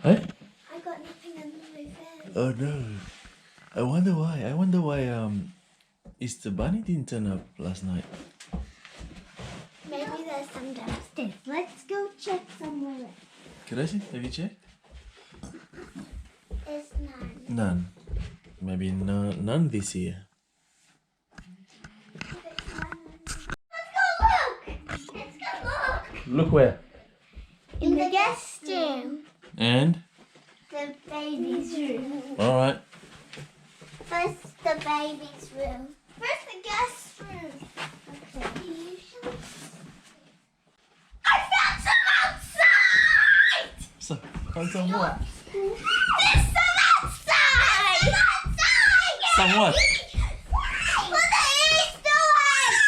Eh? I got nothing under my bed. Oh no. I wonder why Easter Bunny didn't turn up last night. Maybe there's some downstairs. Let's go check somewhere. Kerasi, have you checked? There's none. None. Maybe none this year. Let's go look! Let's go look! Look where? In the guest room. And? The baby's room. Alright. First the baby's room. First the guest room. Okay. I found some outside! So, found some what? There's some outside! There's some outside! Some what? Well, the Easter eggs!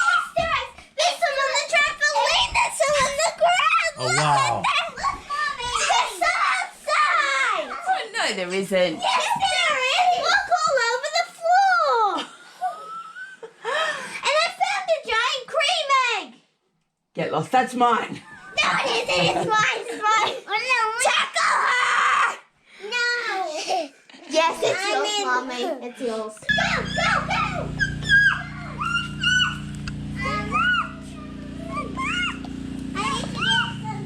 Easter eggs! There's some on the trampoline! There's some on the ground! Oh wow. Look, Mommy! There's some outside! Oh, no, there isn't. Yes, there is! Look all over the floor! And I found a giant cream egg! Get lost, that's mine. No, it isn't! It's mine! It's mine! Tackle her! No! Yes, it's yours, Mommy. It's yours. Go! Go! Go! I hate to get some.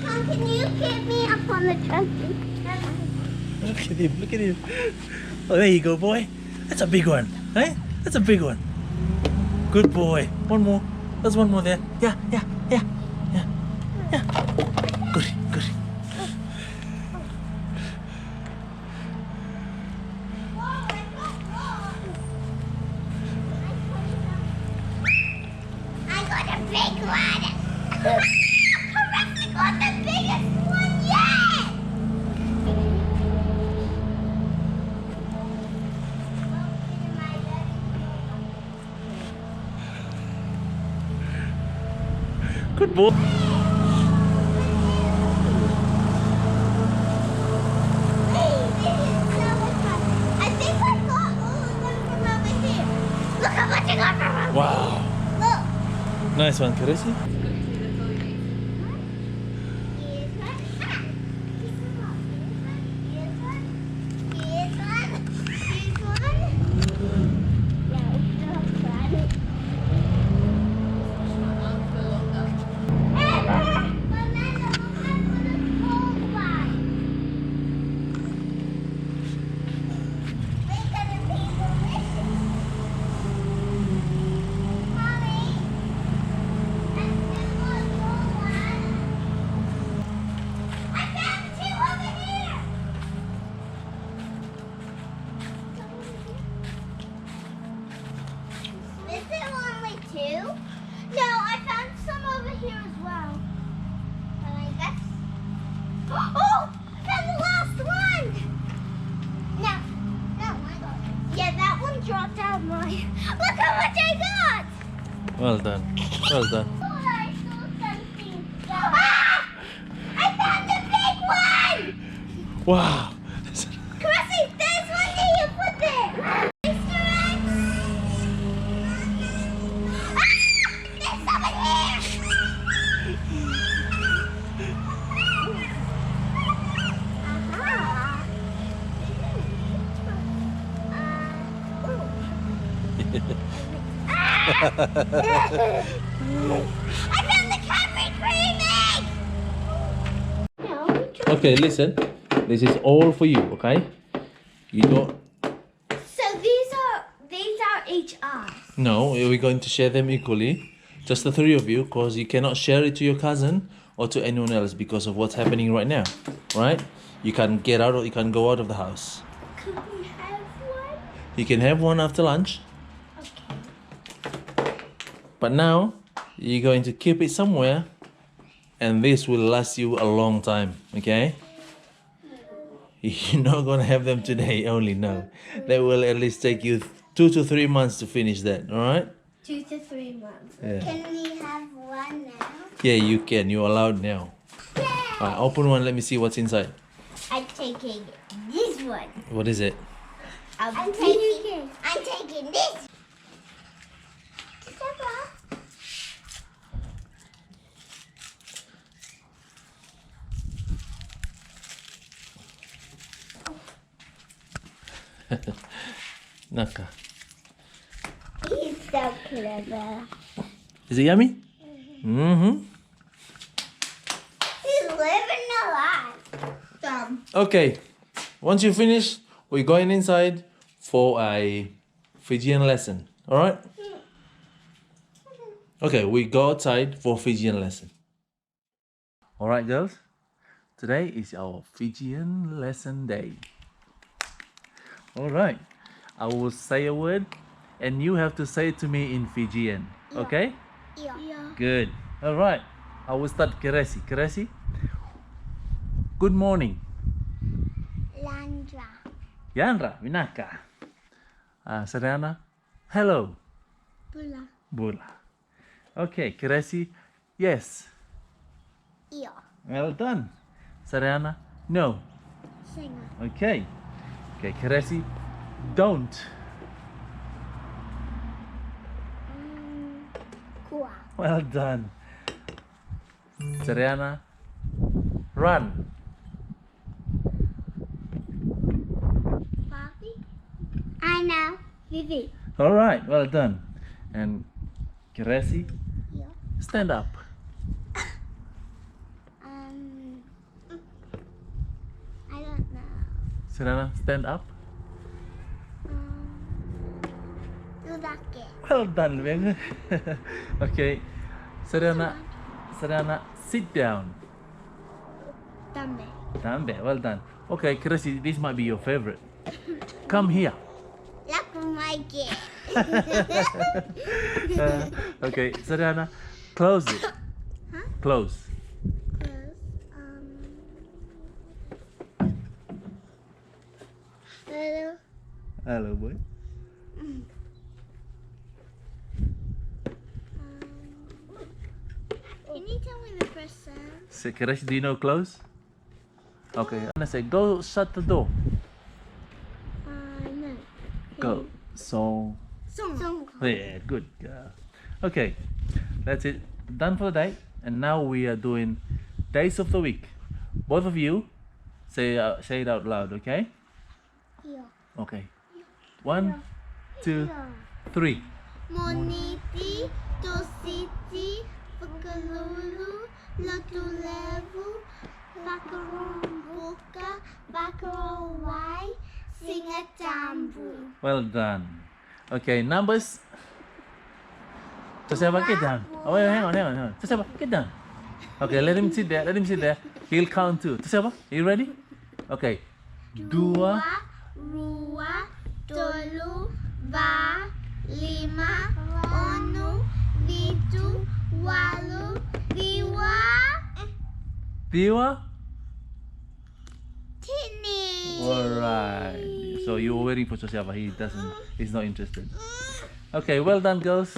Mom, can you get me up on the trampoline? Look at him, look at him. Oh, there you go, boy. That's a big one. Eh? That's a big one. Good boy. One more. There's one more there. Yeah. Good. I got a big one. Correctly got the biggest one yet. Good boy. I think I got all of them from over here. Look how much I got from over here. Wow. Look. Nice one, Kerasi. Here's one. Here's one. Here's one. Here's one. Yeah, it's fun. Is there only two? No, I found some over here as well. That's... Oh! I found the last one! No, I got it. Yeah, that one dropped out of mine. Look how much I got! Well done. Well done. Oh, I saw something. Ah! I found the big one! Wow. Chrissy, there's one that you put there! Easter eggs! Ah! There's some in here! I found the Cadbury cream egg! No. Okay, listen. This is all for you, okay? You don't... So these are each ours. No, we're going to share them equally. Just the three of you, because you cannot share it to your cousin or to anyone else because of what's happening right now, right? You can get out, or you can go out of the house. Could we have one? You can have one after lunch, Okay. but now you're going to keep it somewhere, and this will last you a long time, okay? You're not gonna have them today only, no. That will at least take you 2 to 3 months to finish that, alright? 2 to 3 months. Yeah. Can we have one now? Yeah, you can. You're allowed now. Yeah. Alright, open one. Let me see what's inside. I'm taking this one. What is it? I'm taking this. Naka. He's so clever. Is it yummy? Mm-hmm. He's living a life. Okay. Once you finish, we're going inside for a Fijian lesson. All right? Okay, we go outside for Fijian lesson. All right, girls. Today is our Fijian lesson day. All right. I will say a word and you have to say it to me in Fijian. Okay? Yeah. Good. All right. I will start Keresi. Keresi. Good morning. Landra. Yanra, Vinaka. Serena. Hello. Bula. Bula. Okay, Keresi. Yes. Yeah. Well done. Serena. No. Singer. Okay. Okay, Keresi. Don't. Kua. Well done. Serena. Run. Papi. I know. Vivi. All right, well done. And Keresi. Yeah. Stand up. I don't know. Serena, stand up. Ludake. Well done, Beng. Okay. Serena, sit down. Tambe. Tambe, well done. Okay, Keresi, this might be your favorite. Come here. Like my kid. Okay, Serena, close it. Huh? Close. Hello. Hello, boy. Can you tell me the first sound? So, Keresi, do you know close? Okay, I'm gonna say go shut the door. No. Go. So, Song. yeah, good girl. Okay, that's it. Done for the day. And now we are doing days of the week. Both of you say it out loud, okay? Yeah. Okay. 1, 2, 3. Moniti, Tositi, Pakalulu, Lotulevu, Bakarumbuka, Bakarawai, Singatambu. Well done. Okay, numbers. Toseba, get down. Oh, wait, hang on. Toseba, get down. Okay, let him sit there. He'll count too. Toseba, are you ready? Okay. Dua. Rua, Tolu, Va, Lima, Onu, Vitu, Walu, Viwa, Diwa. Tini. Alright. So you were waiting for Toseba. He's not interested. Okay, well done, girls.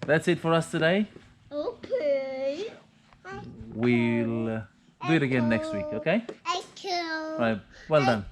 That's it for us today. Okay. We'll do it again next week, okay? I kill. Right. Well done.